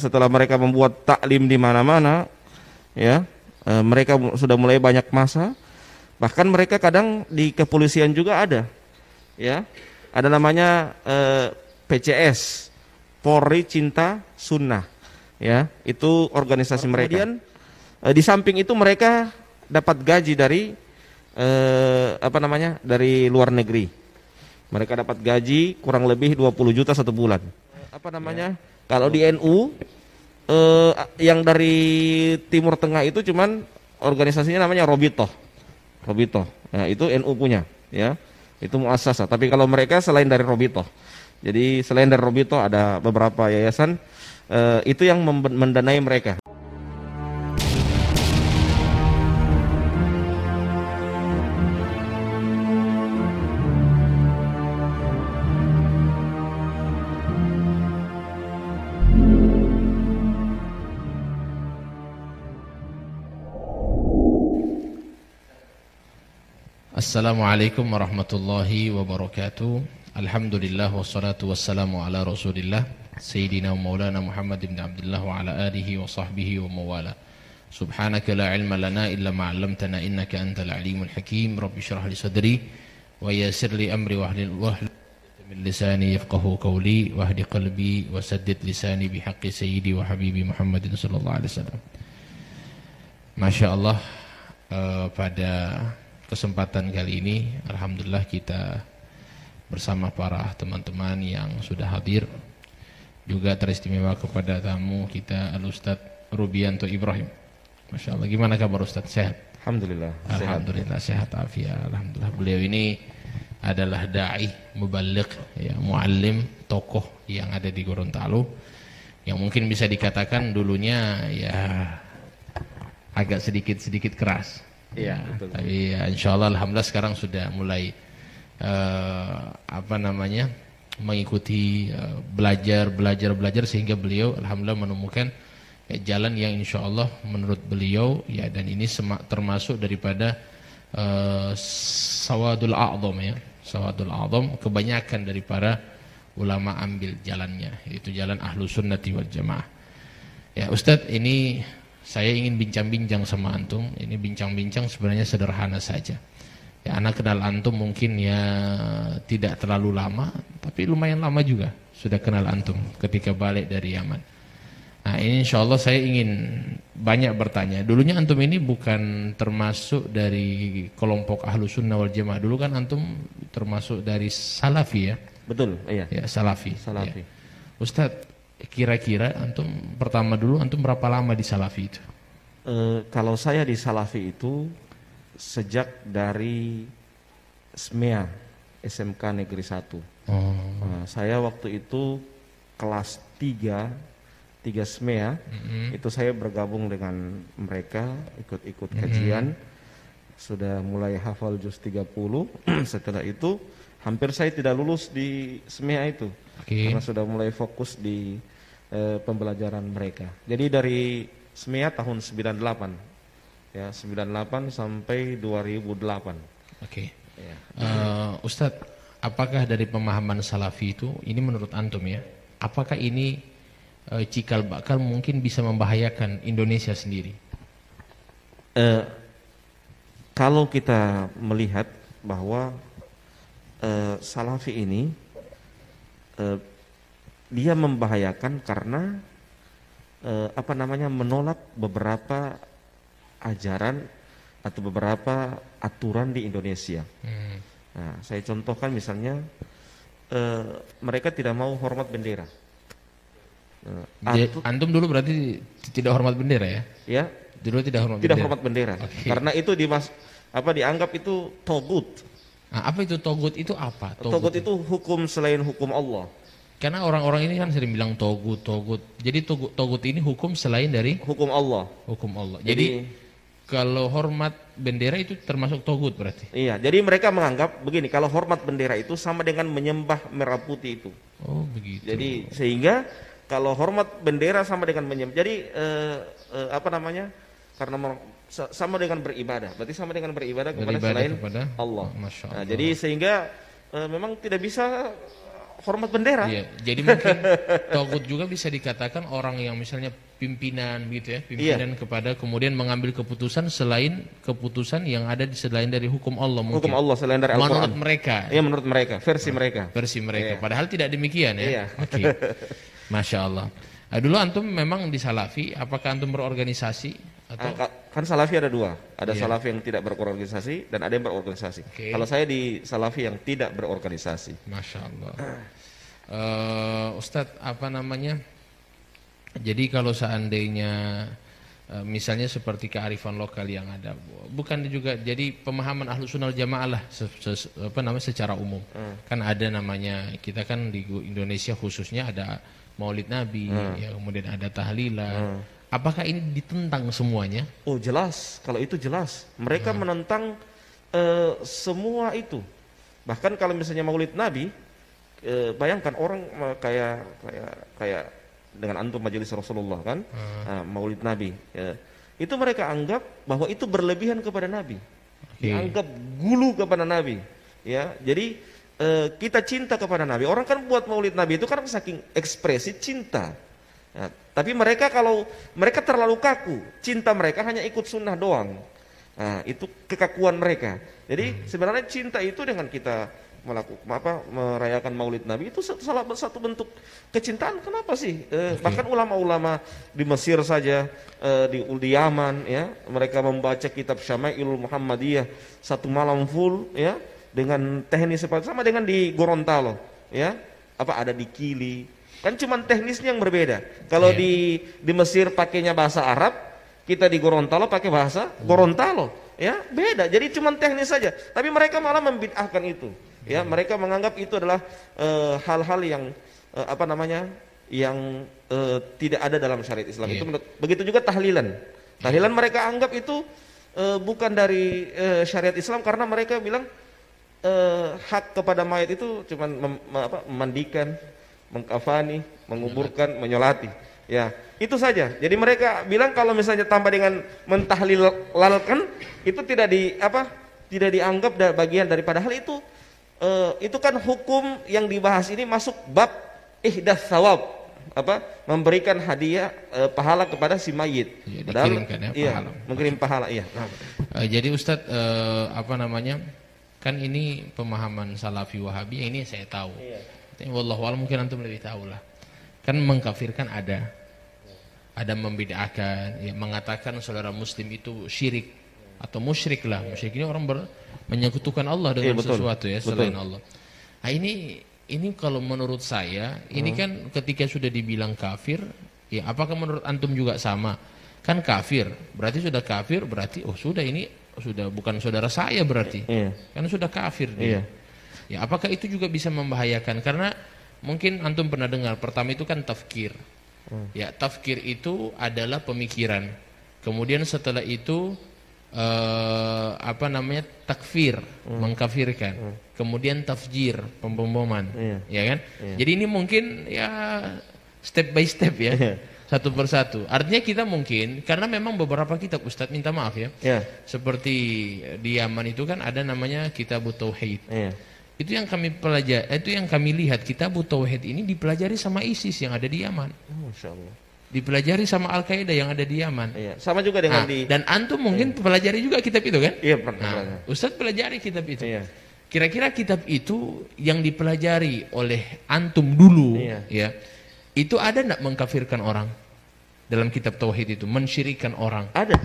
Setelah mereka membuat taklim di mana-mana, ya, mereka sudah mulai banyak massa. Bahkan mereka kadang di kepolisian juga ada, ya, ada namanya PCS, Polri Cinta Sunnah, ya, itu organisasi mereka. Kemudian di samping itu mereka dapat gaji dari dari luar negeri. Mereka dapat gaji kurang lebih 20 juta satu bulan. Kalau di NU yang dari Timur Tengah itu cuman organisasinya namanya Robitoh. Nah, itu NU punya, ya. Itu muassasah. Tapi kalau mereka selain dari Robitoh. Jadi selain dari Robitoh ada beberapa yayasan itu yang mendanai mereka. Assalamualaikum warahmatullahi wabarakatuh. Alhamdulillah wassalatu wassalamu ala Rasulillah Sayyidina Maulana Muhammad ibn Abdullah wa ala alihi wa sahbihi wa mawala. Subhanaka la ilma lana illa ma 'allamtana innaka antal alimul hakim. Rabbi shrah li sadri wa yassir li amri wahlul 'uqdatam min lisani yafqahu qawli wahdi qalbi wa saddid lisani bihaqqi sayyidi wa habibi Muhammadin sallallahu alaihi wasallam. Masya Allah, pada kesempatan kali ini alhamdulillah kita bersama para teman-teman yang sudah hadir, juga teristimewa kepada tamu kita Al-Ustadz Rubianto Ibrahim. Masya Allah, gimana kabar Ustadz? Sehat? Alhamdulillah. Alhamdulillah sehat afiat. Alhamdulillah, beliau ini adalah da'i, muballigh, ya, muallim, tokoh yang ada di Gorontalo, yang mungkin bisa dikatakan dulunya ya agak sedikit keras. Iya, betul. Tapi ya, insya Allah alhamdulillah sekarang sudah mulai mengikuti belajar sehingga beliau alhamdulillah menemukan jalan yang insya Allah menurut beliau, ya, dan ini termasuk daripada sawadul a'dham, ya, sawadul a'dham, kebanyakan dari para ulama ambil jalannya, yaitu jalan ahlu sunnati wal jamaah. Ya Ustadz, ini saya ingin bincang-bincang sama antum. Ini bincang-bincang sebenarnya sederhana saja. Ya, anak kenal antum mungkin ya tidak terlalu lama, tapi lumayan lama juga sudah kenal antum ketika balik dari Yaman. Nah, ini insya Allah saya ingin banyak bertanya. Dulunya antum ini bukan termasuk dari kelompok ahlu sunnah wal jamaah. Dulu kan antum termasuk dari salafi, ya? Betul, iya. Ya, salafi. Ya. Ustadz, kira-kira antum pertama dulu antum berapa lama di salafi itu? Kalau saya di salafi itu sejak dari SMEA, SMK Negeri 1. Nah, saya waktu itu kelas 3 SMEA, itu saya bergabung dengan mereka, ikut kajian, sudah mulai hafal juz 30. Setelah itu hampir saya tidak lulus di SMEA itu. Karena sudah mulai fokus di pembelajaran mereka. Jadi dari SMEA tahun 98, ya, 98 sampai 2008. Ya. Ustadz, apakah dari pemahaman salafi itu, ini menurut antum, ya, apakah ini cikal bakal mungkin bisa membahayakan Indonesia sendiri? Kalau kita melihat bahwa salafi ini dia membahayakan karena menolak beberapa ajaran atau beberapa aturan di Indonesia. Nah, saya contohkan misalnya mereka tidak mau hormat bendera. Antum dulu berarti tidak hormat bendera, ya? Ya. Dulu tidak hormat bendera. Karena itu dianggap itu togut. Nah, apa itu togut itu apa? Togut itu hukum selain hukum Allah. Karena orang-orang ini kan sering bilang togut. Jadi togut ini hukum selain dari hukum Allah. Jadi kalau hormat bendera itu termasuk togut berarti? Iya, jadi mereka menganggap begini, kalau hormat bendera itu sama dengan menyembah merah putih itu. Oh, begitu. Jadi sehingga kalau hormat bendera sama dengan menyembah. Jadi karena sama dengan beribadah. Berarti sama dengan beribadah kepada selain Allah. Masya Allah. Nah, jadi sehingga memang tidak bisa hormat bendera. Iya, jadi mungkin togut juga bisa dikatakan orang yang misalnya pimpinan gitu ya, pimpinan kepada kemudian mengambil keputusan selain keputusan yang ada di selain dari hukum Allah mungkin. Hukum Allah selain dari Al-Quran. Menurut mereka. Iya, menurut mereka, versi mereka. Versi mereka. Padahal tidak demikian ya. Iya. Oke. Masya Allah. Dulu antum memang di Salafi, apakah antum berorganisasi atau? Kan Salafi ada dua, ada Salafi yang tidak berorganisasi dan ada yang berorganisasi. Kalau saya di Salafi yang tidak berorganisasi. Masya Allah. Ustadz, apa namanya? Jadi kalau seandainya misalnya seperti kearifan lokal yang ada, bukan juga jadi pemahaman Ahlus Sunnah wal Jamaah lah, secara umum. Kan ada namanya, kita kan di Indonesia khususnya ada Maulid Nabi, ya, kemudian ada tahlilan. Apakah ini ditentang semuanya? Oh jelas, kalau itu jelas. Mereka menentang semua itu. Bahkan kalau misalnya Maulid Nabi, bayangkan orang kayak dengan antum majelis Rasulullah kan, Maulid Nabi. Itu mereka anggap bahwa itu berlebihan kepada Nabi, dianggap gulu kepada Nabi. Ya, jadi kita cinta kepada Nabi. Orang kan buat Maulid Nabi itu kan saking ekspresi cinta. Nah, tapi mereka kalau mereka terlalu kaku, cinta mereka hanya ikut sunnah doang. Nah, itu kekakuan mereka. Jadi sebenarnya cinta itu dengan kita merayakan Maulid Nabi itu salah satu bentuk kecintaan. Kenapa sih? Bahkan ulama-ulama di Mesir saja, di Yaman, ya, mereka membaca kitab Syama'ilul Muhammadiyah satu malam full, ya, dengan teknis seperti sama dengan di Gorontalo, ya, ada di Kili. Kan cuma teknisnya yang berbeda. Kalau di Mesir pakainya bahasa Arab, kita di Gorontalo pakai bahasa Gorontalo, ya, beda. Jadi cuma teknis saja. Tapi mereka malah membid'ahkan itu. Ya, mereka menganggap itu adalah hal-hal yang yang tidak ada dalam syariat Islam. Itu begitu juga tahlilan. Tahlilan mereka anggap itu bukan dari syariat Islam karena mereka bilang hak kepada mayat itu cuma memandikan, mengkafani, menguburkan, menyolati. Ya, itu saja. Jadi mereka bilang kalau misalnya tambah dengan mentahlilalkan itu tidak dianggap bagian daripada hal itu. Itu kan hukum yang dibahas ini masuk bab ihdas sawab, memberikan hadiah pahala kepada si mayit. Ya, dikirimkan ya, pahala. Mengirim pahala, iya. Jadi Ustadz, kan ini pemahaman Salafi Wahabi, ini saya tahu. Wallahu a'lam, mungkin antum lebih tahu lah. Kan mengkafirkan ada membid'ahkan, ya, mengatakan saudara muslim itu syirik atau musyrik lah. Musyrik ini orang menyekutukan Allah dengan sesuatu ya selain Allah. Nah, ini kalau menurut saya ini kan ketika sudah dibilang kafir, ya apakah menurut antum juga sama? Kan kafir, berarti sudah kafir, berarti sudah ini sudah bukan saudara saya berarti. Kan sudah kafir dia. Ya, apakah itu juga bisa membahayakan? Karena mungkin antum pernah dengar, pertama itu kan tafkir. Ya, tafkir itu adalah pemikiran. Kemudian setelah itu takfir, mengkafirkan. Kemudian tafjir, pemboman. Ya kan? Jadi ini mungkin ya step by step ya. Satu persatu. Artinya kita mungkin, karena memang beberapa kitab, Ustadz minta maaf ya, seperti di Yaman itu kan ada namanya Kitabut Tauhid. Itu yang kami pelajari, itu yang kami lihat, Kitabut Tauhid ini dipelajari sama ISIS yang ada di Yaman. Masya Allah. Dipelajari sama Al-Qaeda yang ada di Yaman. Sama juga dengan dan antum mungkin pelajari juga kitab itu kan? Iya, pernah. Ustadz pelajari kitab itu. Kira-kira kitab itu yang dipelajari oleh antum dulu, ya, itu ada enggak mengkafirkan orang dalam kitab tauhid itu, mensyirikan orang? Ada.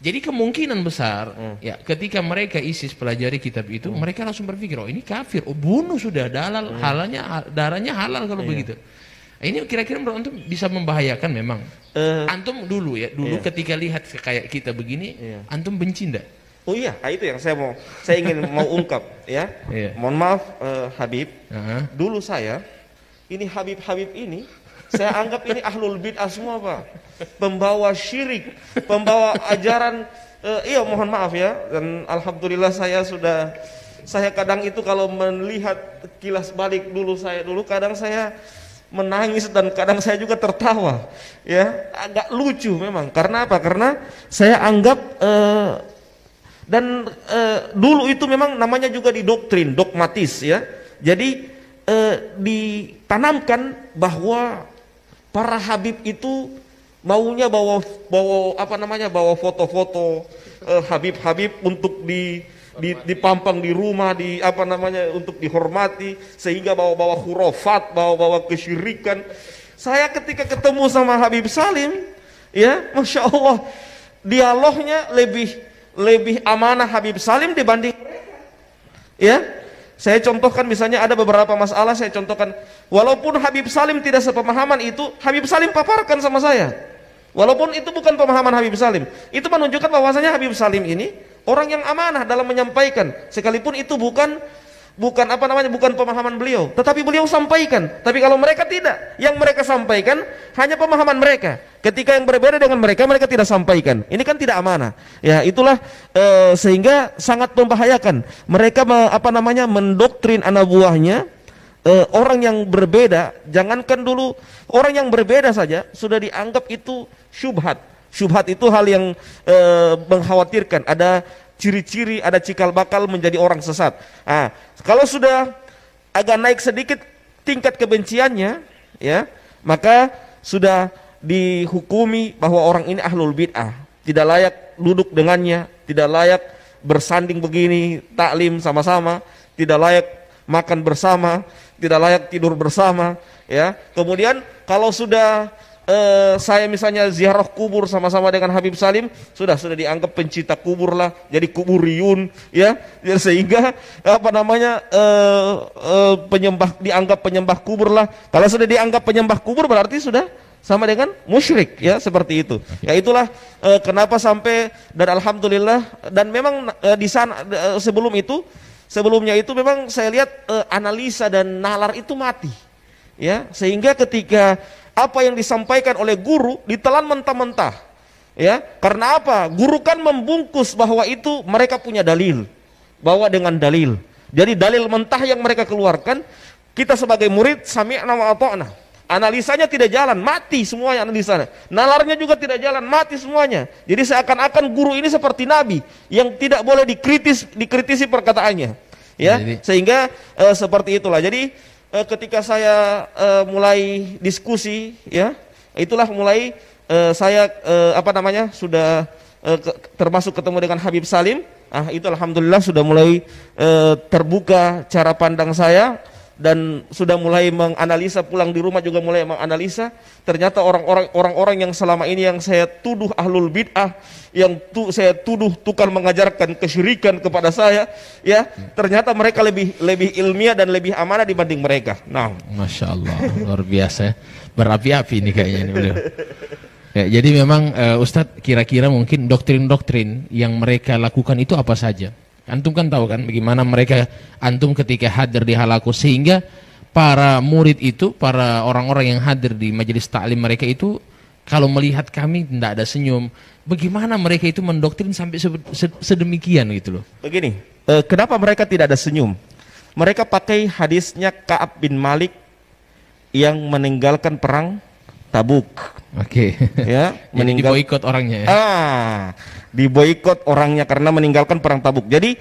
Jadi kemungkinan besar ya ketika mereka ISIS pelajari kitab itu, mereka langsung berpikir, ini kafir, bunuh sudah, darahnya halal kalau begitu. Ini kira-kira menurut antum bisa membahayakan memang. Antum dulu ketika lihat kayak kita begini, antum benci enggak? Oh iya, itu yang saya ingin mau ungkap ya. Mohon maaf Habib. Dulu ini Habib ini saya anggap ini ahlul bid'ah semua, Pak. Pembawa syirik, pembawa ajaran mohon maaf ya. Dan alhamdulillah saya kadang itu kalau melihat kilas balik dulu kadang saya menangis dan kadang saya juga tertawa. Ya, agak lucu memang. Karena apa? Karena saya anggap dulu itu memang namanya juga didoktrin, dogmatis ya. Jadi ditanamkan bahwa para habib itu maunya bawa bawa foto-foto habib-habib untuk dipampang di rumah, untuk dihormati, sehingga bawa-bawa khurafat, bawa-bawa kesyirikan. Saya ketika ketemu sama Habib Salim, ya, Masya Allah, dialognya lebih amanah Habib Salim dibanding mereka. Ya, saya contohkan misalnya ada beberapa masalah, saya contohkan, walaupun Habib Salim tidak sepemahaman itu, Habib Salim paparkan sama saya. Walaupun itu bukan pemahaman Habib Salim, itu menunjukkan bahwasanya Habib Salim ini orang yang amanah dalam menyampaikan, sekalipun itu bukan pemahaman beliau, tetapi beliau sampaikan. Tapi kalau mereka tidak, yang mereka sampaikan hanya pemahaman mereka. Ketika yang berbeda dengan mereka tidak sampaikan. Ini kan tidak amanah. Ya, itulah sehingga sangat membahayakan. Mereka mendoktrin anak buahnya. Orang yang berbeda, jangankan dulu orang yang berbeda saja sudah dianggap itu syubhat. Syubhat itu hal yang mengkhawatirkan. Ada ciri-ciri, ada cikal bakal menjadi orang sesat. Nah, kalau sudah agak naik sedikit tingkat kebenciannya, ya, maka sudah dihukumi bahwa orang ini ahlul bid'ah, tidak layak duduk dengannya, tidak layak bersanding begini, taklim sama-sama, tidak layak makan bersama, tidak layak tidur bersama, ya. Kemudian kalau sudah saya misalnya ziarah kubur sama-sama dengan Habib Salim, sudah dianggap pencinta kubur lah, jadi kuburiyun, ya, sehingga dianggap penyembah kubur lah. Kalau sudah dianggap penyembah kubur berarti sudah sama dengan musyrik, ya, seperti itu. Ya, itulah kenapa sampai, dan alhamdulillah, dan memang di sana sebelumnya itu memang saya lihat analisa dan nalar itu mati, ya, sehingga ketika apa yang disampaikan oleh guru ditelan mentah-mentah, ya, karena apa? Guru kan membungkus bahwa itu mereka punya dalil, bawa dengan dalil. Jadi dalil mentah yang mereka keluarkan, kita sebagai murid sami'na wa ata'na, analisanya tidak jalan, mati semuanya analisanya. Nalarnya juga tidak jalan, mati semuanya. Jadi seakan-akan guru ini seperti nabi yang tidak boleh dikritisi perkataannya, ya. Sehingga seperti itulah. Jadi ketika saya mulai diskusi, ya, itulah mulai saya sudah termasuk ketemu dengan Habib Salim. Itu alhamdulillah sudah mulai terbuka cara pandang saya, dan sudah mulai menganalisa, pulang di rumah juga mulai menganalisa. Ternyata orang-orang yang selama ini yang saya tuduh ahlul bid'ah, yang saya tuduh tukang mengajarkan kesyirikan kepada saya, ya, ternyata mereka lebih ilmiah dan lebih amanah dibanding mereka. Nah, Masya Allah, luar biasa, berapi-api ini kayaknya ini beliau. Ya, jadi memang Ustadz, kira-kira mungkin doktrin-doktrin yang mereka lakukan itu apa saja? Antum kan tahu kan bagaimana mereka, antum ketika hadir di halaku, sehingga para murid itu, para orang-orang yang hadir di majelis taklim mereka itu, kalau melihat kami tidak ada senyum. Bagaimana mereka itu mendoktrin sampai sedemikian gitu loh. Begini, kenapa mereka tidak ada senyum? Mereka pakai hadisnya Ka'ab bin Malik yang meninggalkan perang Tabuk. Oke. Ya, diboikot orangnya ya. Diboikot orangnya karena meninggalkan perang Tabuk. Jadi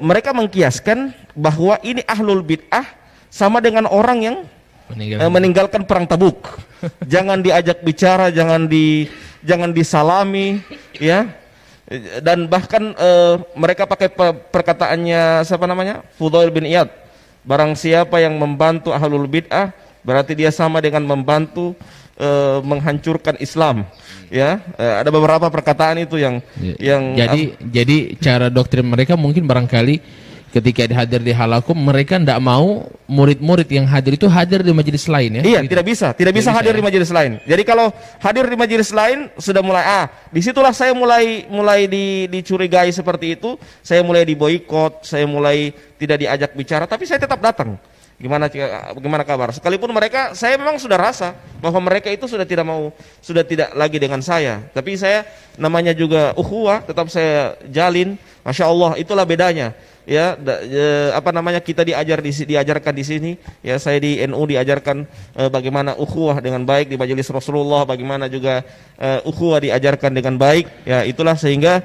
mereka mengkiaskan bahwa ini ahlul bid'ah sama dengan orang yang meninggalkan perang Tabuk. Jangan diajak bicara, jangan disalami, ya. Dan bahkan mereka pakai perkataannya siapa namanya? Fudail bin Iyad. Barang siapa yang membantu ahlul bid'ah, berarti dia sama dengan membantu menghancurkan Islam, ya. Ada beberapa perkataan itu yang jadi cara doktrin mereka mungkin barangkali ketika hadir di halakum, mereka tidak mau murid-murid yang hadir itu hadir di majelis lain, ya. Iya, gitu. tidak bisa hadir di majelis lain. Jadi kalau hadir di majelis lain sudah mulai disitulah saya mulai dicurigai seperti itu. Saya mulai diboikot, saya mulai tidak diajak bicara, tapi saya tetap datang. Gimana kabar? Sekalipun mereka, saya memang sudah rasa bahwa mereka itu sudah tidak lagi dengan saya. Tapi saya, namanya juga ukhuwah, tetap saya jalin. Masya Allah, itulah bedanya. Ya, kita diajarkan di sini. Ya, saya di NU diajarkan bagaimana ukhuwah dengan baik di majelis Rasulullah, bagaimana juga ukhuwah diajarkan dengan baik. Ya, itulah sehingga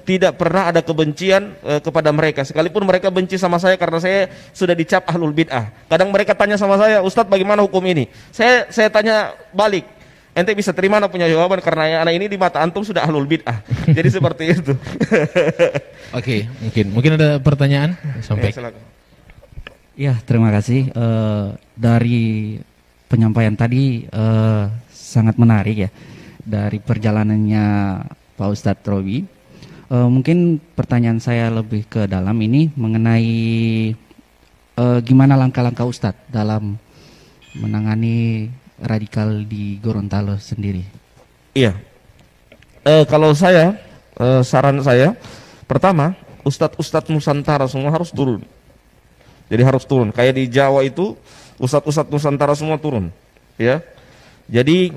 tidak pernah ada kebencian kepada mereka, sekalipun mereka benci sama saya karena saya sudah dicap ahlul bid'ah. Kadang mereka tanya sama saya, Ustadz bagaimana hukum ini? Saya tanya balik, ente bisa terima anak punya jawaban karena anak ini di mata antum sudah ahlul bid'ah. Jadi seperti itu. Oke, mungkin ada pertanyaan sampai. Ya, terima kasih. Dari penyampaian tadi sangat menarik ya, dari perjalanannya Pak Ustadz Robi. Mungkin pertanyaan saya lebih ke dalam ini mengenai gimana langkah-langkah Ustadz dalam menangani radikal di Gorontalo sendiri. Iya, kalau saya, saran saya, pertama, Ustadz Nusantara semua harus turun. Jadi harus turun, kayak di Jawa itu, Ustadz Nusantara semua turun. Ya, jadi,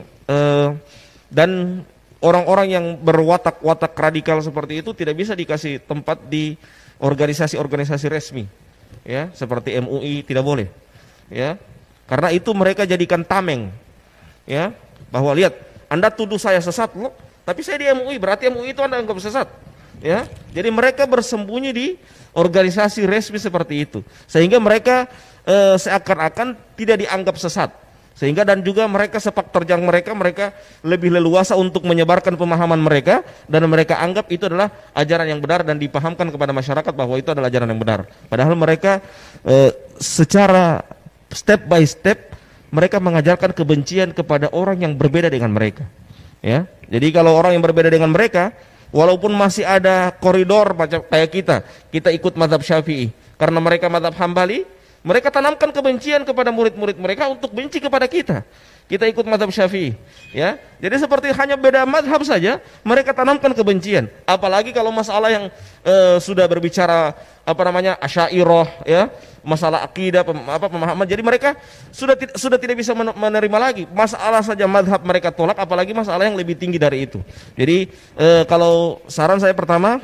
dan orang-orang yang berwatak-watak radikal seperti itu tidak bisa dikasih tempat di organisasi-organisasi resmi, ya, seperti MUI tidak boleh, ya, karena itu mereka jadikan tameng, ya, bahwa lihat, Anda tuduh saya sesat loh, tapi saya di MUI, berarti MUI itu Anda anggap sesat, ya, jadi mereka bersembunyi di organisasi resmi seperti itu, sehingga mereka seakan-akan tidak dianggap sesat. Sehingga dan juga mereka sepak terjang mereka lebih leluasa untuk menyebarkan pemahaman mereka dan mereka anggap itu adalah ajaran yang benar dan dipahamkan kepada masyarakat bahwa itu adalah ajaran yang benar. Padahal mereka secara step by step mereka mengajarkan kebencian kepada orang yang berbeda dengan mereka. Ya, jadi kalau orang yang berbeda dengan mereka, walaupun masih ada koridor macam kayak kita ikut mazhab Syafi'i, karena mereka mazhab Hambali, mereka tanamkan kebencian kepada murid-murid mereka untuk benci kepada kita. Kita ikut mazhab Syafi'i, ya. Jadi seperti hanya beda mazhab saja, mereka tanamkan kebencian. Apalagi kalau masalah yang sudah berbicara Asy'ariyah, ya, masalah akidah, pemahaman. Jadi mereka sudah tidak bisa menerima lagi. Masalah saja mazhab mereka tolak, apalagi masalah yang lebih tinggi dari itu. Jadi kalau saran saya pertama,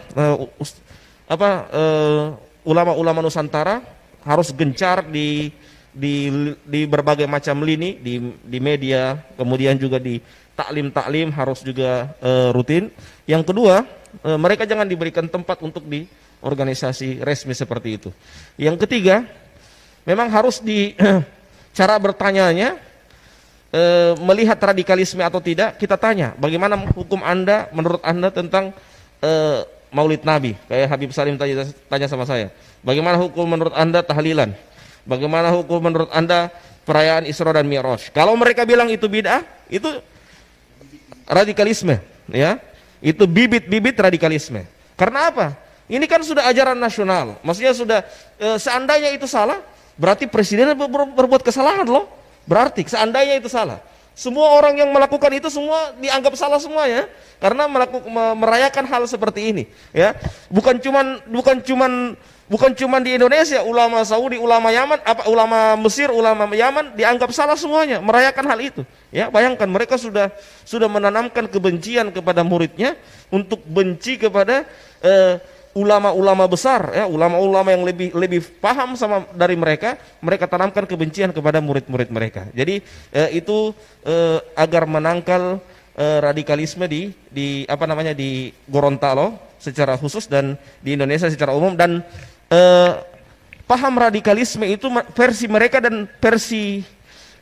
ulama-ulama Nusantara harus gencar di berbagai macam lini, di media, kemudian juga di taklim harus juga rutin. Yang kedua, mereka jangan diberikan tempat untuk di organisasi resmi seperti itu. Yang ketiga, memang harus di cara bertanyanya, melihat radikalisme atau tidak, kita tanya bagaimana hukum Anda, menurut Anda tentang Maulid Nabi. Kayak Habib Salim tanya sama saya, bagaimana hukum menurut Anda tahlilan? Bagaimana hukum menurut Anda perayaan Isra dan Mi'raj? Kalau mereka bilang itu bid'ah, itu radikalisme, ya. Itu bibit-bibit radikalisme. Karena apa? Ini kan sudah ajaran nasional. Maksudnya sudah seandainya itu salah, berarti presiden berbuat kesalahan loh. Berarti seandainya itu salah, semua orang yang melakukan itu semua dianggap salah semua, ya. Karena merayakan hal seperti ini, ya. Bukan cuman di Indonesia, ulama Saudi, ulama Yaman, ulama Mesir, ulama Yaman dianggap salah semuanya merayakan hal itu. Ya, bayangkan mereka sudah menanamkan kebencian kepada muridnya untuk benci kepada ulama-ulama besar, ya, ulama-ulama yang lebih paham sama dari mereka tanamkan kebencian kepada murid-murid mereka. Jadi itu agar menangkal radikalisme di Gorontalo secara khusus dan di Indonesia secara umum, dan paham radikalisme itu versi mereka dan versi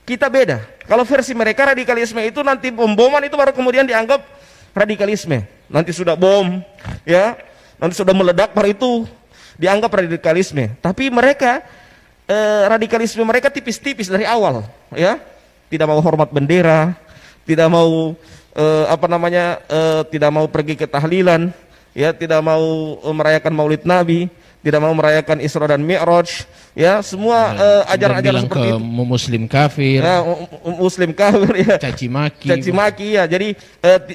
kita beda. Kalau versi mereka radikalisme itu nanti bom-boman itu baru kemudian dianggap radikalisme. Nanti sudah bom, ya, nanti sudah meledak baru itu dianggap radikalisme. Tapi mereka radikalisme mereka tipis-tipis dari awal, ya. Tidak mau hormat bendera, tidak mau tidak mau pergi ke tahlilan, ya, tidak mau merayakan Maulid Nabi, tidak mau merayakan Isra dan Mi'raj, ya, semua ajaran-ajaran seperti itu. Muslim kafir, ya, muslim kafir, ya, caci maki, ya. Jadi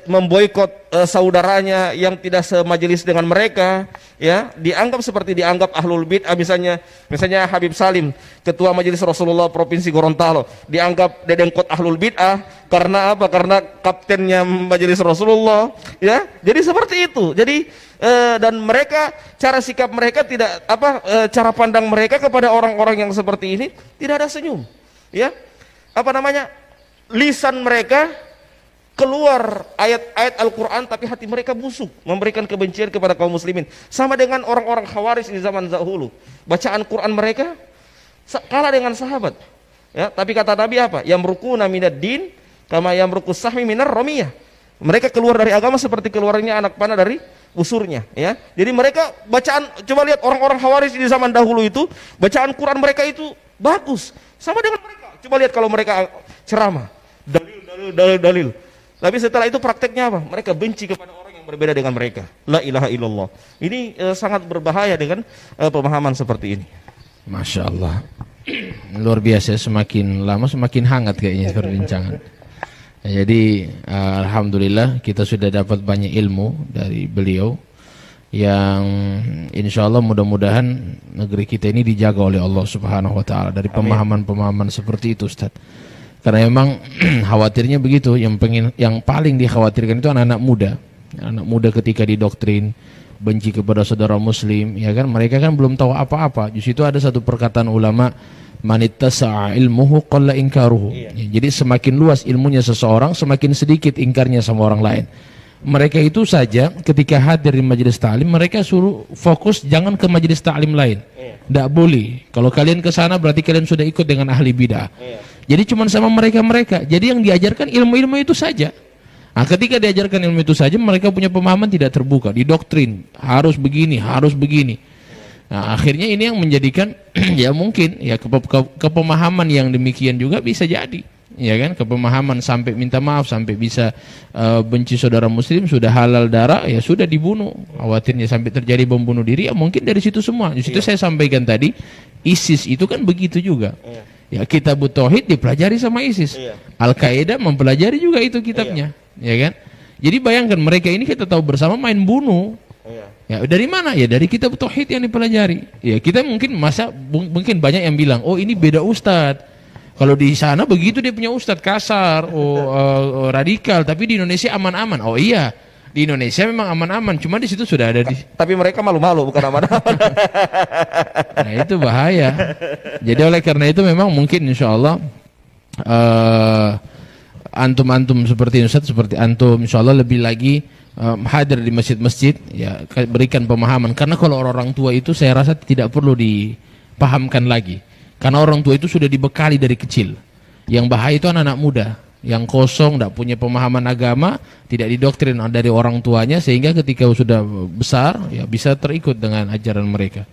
memboikot saudaranya yang tidak semajelis dengan mereka, ya, dianggap seperti dianggap ahlul bid'ah. Misalnya Habib Salim, ketua majelis Rasulullah provinsi Gorontalo, dianggap dedengkot ahlul bid'ah karena apa? Karena kaptennya majelis Rasulullah, ya. Jadi seperti itu. Jadi dan mereka, cara sikap mereka tidak cara pandang mereka kepada orang-orang yang seperti ini tidak ada senyum, ya. Lisan mereka keluar ayat-ayat Al-Quran tapi hati mereka busuk, memberikan kebencian kepada kaum muslimin. Sama dengan orang-orang Khawarij di zaman dahulu, bacaan Quran mereka kalah dengan sahabat, ya. Tapi kata Nabi apa? Yamrukuna minad din kama yamrukus sahmi minar ramiyah. Mereka keluar dari agama seperti keluarnya anak panah dari busurnya, ya. Jadi mereka bacaan, coba lihat orang-orang Khawarij di zaman dahulu itu, bacaan Quran mereka itu bagus, sama dengan mereka. Coba lihat kalau mereka ceramah, dalil. Tapi setelah itu prakteknya apa? Mereka benci kepada orang yang berbeda dengan mereka. La ilaha illallah. Ini sangat berbahaya dengan pemahaman seperti ini. Masya Allah. Luar biasa, semakin lama semakin hangat kayaknya perbincangan. Jadi alhamdulillah kita sudah dapat banyak ilmu dari beliau yang insya Allah mudah-mudahan negeri kita ini dijaga oleh Allah Subhanahu Wa Taala dari pemahaman-pemahaman seperti itu, Ustaz. Karena memang khawatirnya begitu, yang paling dikhawatirkan itu anak-anak muda. Anak muda ketika didoktrin benci kepada saudara muslim, ya kan, mereka kan belum tahu apa-apa. Di situ ada satu perkataan ulama, manittasa'a ilmuhu qalla inkaruhu. Jadi semakin luas ilmunya seseorang, semakin sedikit ingkarnya sama orang lain. Mereka itu saja ketika hadir di majelis ta'lim, mereka suruh fokus jangan ke majelis ta'lim lain. Tidak boleh. Kalau kalian ke sana berarti kalian sudah ikut dengan ahli bidah. Jadi cuma sama mereka-mereka. Jadi yang diajarkan ilmu-ilmu itu saja. Nah, ketika diajarkan ilmu itu saja, mereka punya pemahaman tidak terbuka, didoktrin harus begini, harus begini. Nah, akhirnya ini yang menjadikan ya mungkin ya kepemahaman yang demikian juga bisa jadi. Ya kan, kepemahaman sampai minta maaf, sampai bisa benci saudara muslim, sudah halal darah, ya sudah dibunuh. Khawatirnya sampai terjadi bom bunuh diri, ya mungkin dari situ semua. Di situ saya sampaikan tadi, ISIS itu kan begitu juga. Ya, Kitabut Tauhid dipelajari sama ISIS. Al-Qaeda mempelajari juga itu kitabnya, ya kan? Jadi bayangkan mereka ini kita tahu bersama main bunuh. Ya, dari mana? Ya dari Kitabut Tauhid yang dipelajari. Ya, kita mungkin mungkin banyak yang bilang, "Oh, ini beda ustadz. Kalau di sana begitu dia punya ustadz kasar, radikal, tapi di Indonesia aman-aman." Oh iya, di Indonesia memang aman-aman, cuma di situ sudah ada tapi mereka malu-malu, bukan aman-aman. Nah, itu bahaya. Jadi oleh karena itu memang mungkin insya Allah antum-antum seperti Ustaz, seperti antum insya Allah lebih lagi hadir di masjid-masjid, ya berikan pemahaman. Karena kalau orang tua itu saya rasa tidak perlu dipahamkan lagi. Karena orang tua itu sudah dibekali dari kecil. Yang bahaya itu anak-anak muda yang kosong, tidak punya pemahaman agama, tidak didoktrin dari orang tuanya, sehingga ketika sudah besar ya bisa terikut dengan ajaran mereka.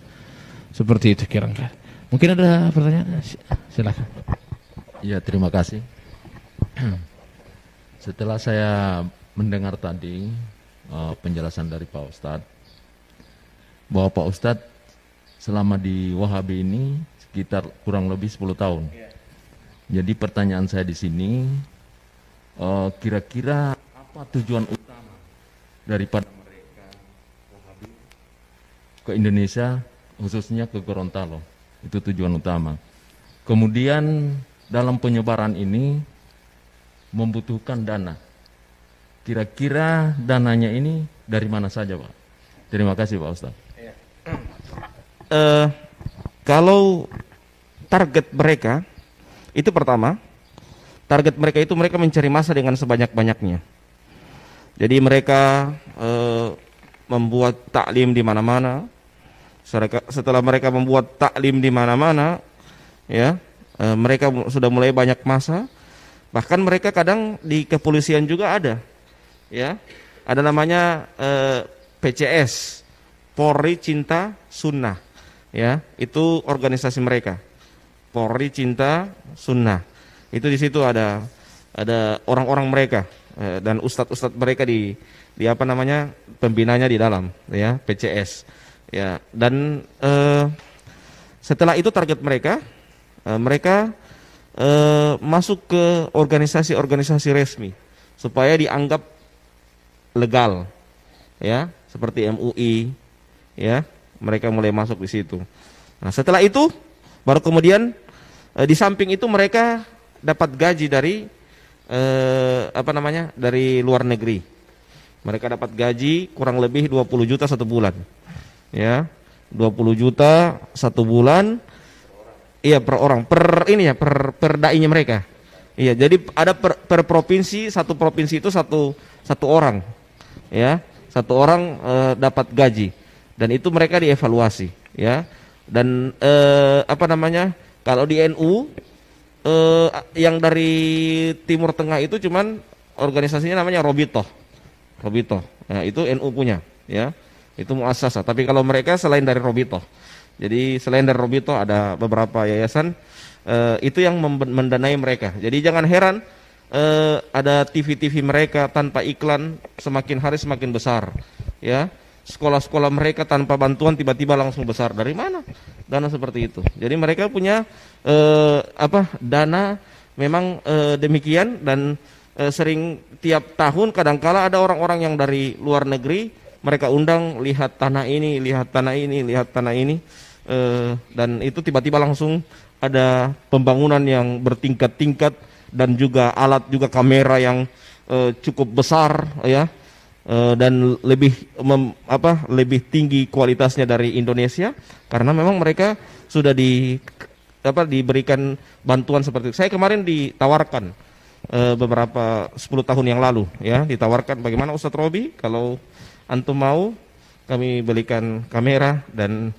Seperti itu kira-kira. Mungkin ada pertanyaan? Silakan. Ya, terima kasih. Setelah saya mendengar tadi penjelasan dari Pak Ustadz, bahwa Pak Ustadz selama di Wahabi ini sekitar kurang lebih 10 tahun. Jadi pertanyaan saya di sini, kira-kira apa tujuan utama daripada mereka Wahabi ke Indonesia, khususnya ke Gorontalo? Itu tujuan utama. Kemudian dalam penyebaran ini membutuhkan dana. Kira-kira dananya ini dari mana saja, Pak? Terima kasih, Pak Ustadz. Kalau target mereka itu pertama, target mereka itu mereka mencari massa dengan sebanyak-banyaknya. Jadi mereka membuat taklim di mana-mana. Setelah mereka membuat taklim di mana-mana, ya mereka sudah mulai banyak massa. Bahkan mereka kadang di kepolisian juga ada, ya ada namanya PCS, Polri Cinta Sunnah. Ya, itu organisasi mereka. Polri Cinta Sunnah. Itu di situ ada orang-orang mereka dan ustadz-ustadz mereka di apa namanya pembinanya di dalam, ya PCS. Ya, dan setelah itu target mereka masuk ke organisasi-organisasi resmi supaya dianggap legal, ya seperti MUI, ya. Mereka mulai masuk di situ. Nah, setelah itu baru kemudian di samping itu mereka dapat gaji dari dari luar negeri. Mereka dapat gaji kurang lebih 20 juta satu bulan. Ya, 20 juta satu bulan. Iya, per orang, per dai-nya mereka. Iya, jadi ada per provinsi, satu provinsi itu satu orang, ya, satu orang dapat gaji, dan itu mereka dievaluasi, ya. Dan apa namanya? Kalau di NU yang dari Timur Tengah itu cuman organisasinya namanya Robitoh, ya, itu NU punya, ya, itu muassasah. Tapi kalau mereka selain dari Robitoh, jadi selain dari Robitoh ada beberapa yayasan. Itu yang mendanai mereka. Jadi jangan heran ada TV-TV mereka tanpa iklan semakin hari semakin besar, ya. Sekolah-sekolah mereka tanpa bantuan tiba-tiba langsung besar. Dari mana dana seperti itu? Jadi mereka punya dana memang demikian, dan sering tiap tahun kadangkala ada orang-orang yang dari luar negeri mereka undang, lihat tanah ini, lihat tanah ini, lihat tanah ini, dan itu tiba-tiba langsung ada pembangunan yang bertingkat-tingkat, dan juga alat, juga kamera yang cukup besar, ya, dan lebih tinggi kualitasnya dari Indonesia, karena memang mereka sudah diberikan bantuan seperti itu. Saya kemarin ditawarkan beberapa 10 tahun yang lalu, ya, ditawarkan, bagaimana Ustadz Robi kalau antum mau kami belikan kamera dan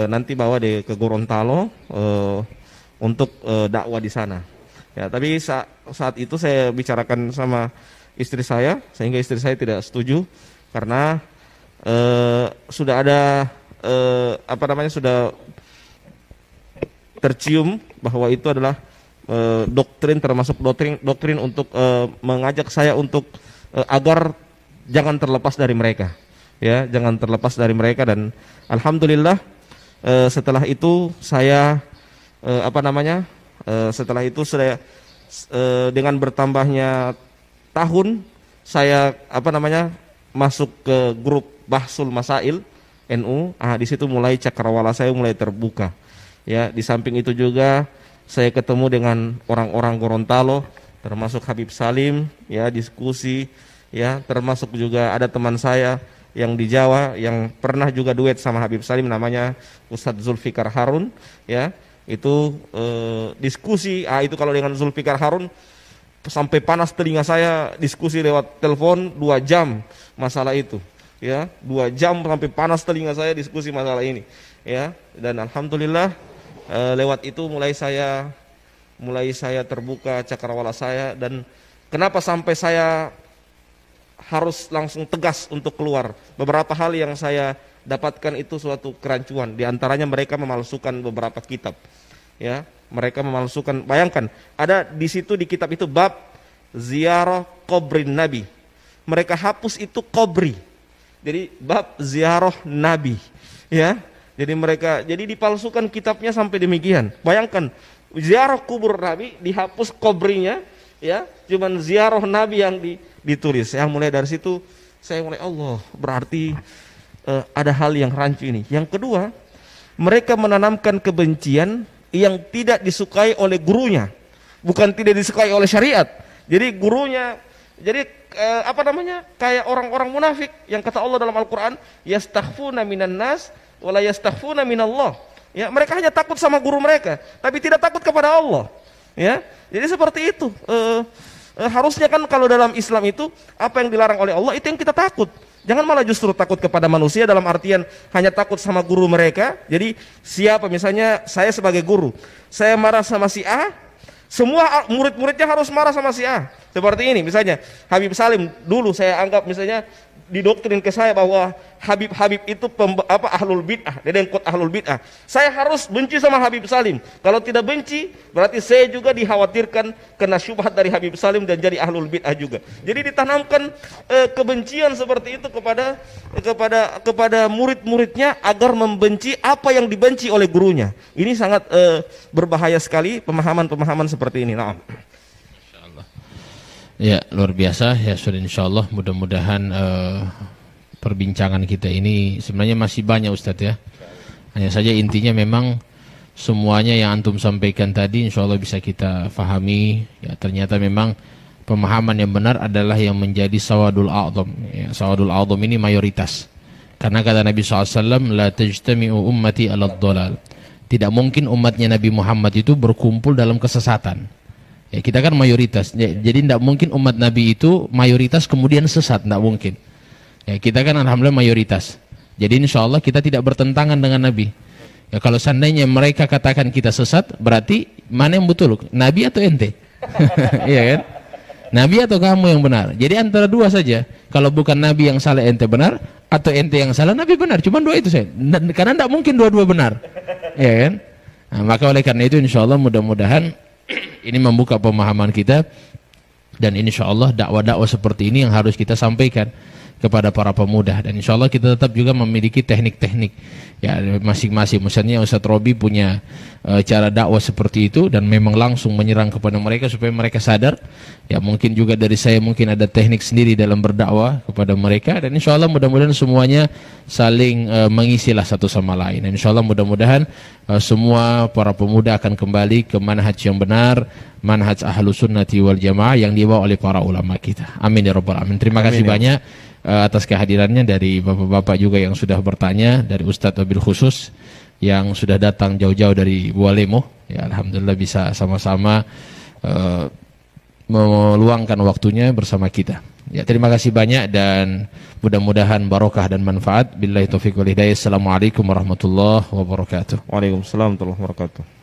nanti bawa ke Gorontalo untuk dakwah di sana. Ya, tapi saat itu saya bicarakan sama istri saya, sehingga istri saya tidak setuju karena sudah ada sudah tercium bahwa itu adalah doktrin, termasuk doktrin untuk mengajak saya untuk agar jangan terlepas dari mereka. Ya, jangan terlepas dari mereka. Dan alhamdulillah setelah itu saya setelah itu saya dengan bertambahnya tahun saya masuk ke grup Bahsul Masail NU. Di situ mulai cakrawala saya mulai terbuka. Ya, di samping itu juga saya ketemu dengan orang-orang Gorontalo, termasuk Habib Salim, ya, diskusi, ya, termasuk juga ada teman saya yang di Jawa yang pernah juga duet sama Habib Salim, namanya Ustadz Zulfikar Harun, ya, itu diskusi. Itu kalau dengan Zulfikar Harun sampai panas telinga saya, diskusi lewat telepon 2 jam masalah itu, ya, 2 jam sampai panas telinga saya diskusi masalah ini, ya. Dan alhamdulillah lewat itu mulai saya terbuka cakrawala saya. Dan kenapa sampai saya harus langsung tegas untuk keluar? Beberapa hal yang saya dapatkan itu suatu kerancuan. Di antaranya mereka memalsukan beberapa kitab. Ya, mereka memalsukan. Bayangkan, ada di situ di kitab itu bab ziarah kubrin Nabi. Mereka hapus itu kubri. Jadi bab ziarah Nabi. Ya, jadi dipalsukan kitabnya sampai demikian. Bayangkan, ziarah kubur Nabi dihapus kubrinya, ya, cuman ziarah Nabi yang ditulis. Ya, mulai dari situ saya mulai, Allah, berarti ada hal yang rancu ini. Yang kedua, mereka menanamkan kebencian yang tidak disukai oleh gurunya, bukan tidak disukai oleh syariat. Jadi gurunya, kayak orang-orang munafik yang kata Allah dalam Al-Quran, yastakhfuna minan nas wala yastakhfuna minallah. Ya, mereka hanya takut sama guru mereka, tapi tidak takut kepada Allah. Ya, jadi seperti itu. Harusnya kan kalau dalam Islam itu apa yang dilarang oleh Allah itu yang kita takut. Jangan malah justru takut kepada manusia dalam artian hanya takut sama guru mereka. Jadi siapa, misalnya saya sebagai guru, saya marah sama si A, semua murid-muridnya harus marah sama si A. Seperti ini misalnya Habib Salim, dulu saya anggap misalnya didoktrin ke saya bahwa Habib itu ahlul bid'ah, dedengkot ahlul bid'ah. Saya harus benci sama Habib Salim. Kalau tidak benci, berarti saya juga dikhawatirkan kena syubhat dari Habib Salim dan jadi ahlul bid'ah juga. Jadi ditanamkan kebencian seperti itu kepada murid-muridnya agar membenci apa yang dibenci oleh gurunya. Ini sangat berbahaya sekali pemahaman-pemahaman seperti ini. Nah. Ya, luar biasa ya, sudah, insyaallah mudah-mudahan perbincangan kita ini sebenarnya masih banyak Ustadz ya. Hanya saja intinya memang semuanya yang antum sampaikan tadi insyaallah bisa kita fahami ya. Ternyata memang pemahaman yang benar adalah yang menjadi sawadul a'zam ya. Sawadul a'zam ini mayoritas. Karena kata Nabi SAW, la tajtami'u ummati ala dhalal. Tidak mungkin umatnya Nabi Muhammad itu berkumpul dalam kesesatan. Ya, kita kan mayoritas. Jadi tidak mungkin umat Nabi itu mayoritas kemudian sesat, tidak mungkin. Ya, kita kan alhamdulillah mayoritas. Jadi insya Allah kita tidak bertentangan dengan Nabi. Ya, kalau seandainya mereka katakan kita sesat, berarti mana yang betul? Nabi atau ente? Iya kan? Nabi atau kamu yang benar? Jadi antara dua saja. Kalau bukan Nabi yang salah, ente benar, atau ente yang salah, Nabi benar. Cuma dua itu saja. Karena tidak mungkin dua-dua benar. Iya kan? Nah, maka oleh karena itu insya Allah mudah-mudahan ini membuka pemahaman kita, dan insya Allah dakwah-dakwah seperti ini yang harus kita sampaikan kepada para pemuda, dan insya Allah kita tetap juga memiliki teknik-teknik ya masing-masing. Misalnya Ustadz Robi punya cara dakwah seperti itu, dan memang langsung menyerang kepada mereka supaya mereka sadar. Ya mungkin juga dari saya mungkin ada teknik sendiri dalam berdakwah kepada mereka, dan insya Allah mudah-mudahan semuanya saling mengisilah satu sama lain. Dan insya Allah mudah-mudahan semua para pemuda akan kembali ke manhaj yang benar, manhaj Ahlus Sunnati wal Jamaah yang dibawa oleh para ulama kita. Amin ya rabbal alamin. Terima kasih banyak atas kehadirannya dari bapak-bapak juga yang sudah bertanya, dari Ustadz wabil khusus yang sudah datang jauh-jauh dari Bualemo. Ya alhamdulillah bisa sama-sama meluangkan waktunya bersama kita. Ya terima kasih banyak, dan mudah-mudahan barokah dan manfaat. Billahi taufiq wal hidayah. Assalamualaikum warahmatullahi wabarakatuh. Waalaikumsalam warahmatullahi wabarakatuh.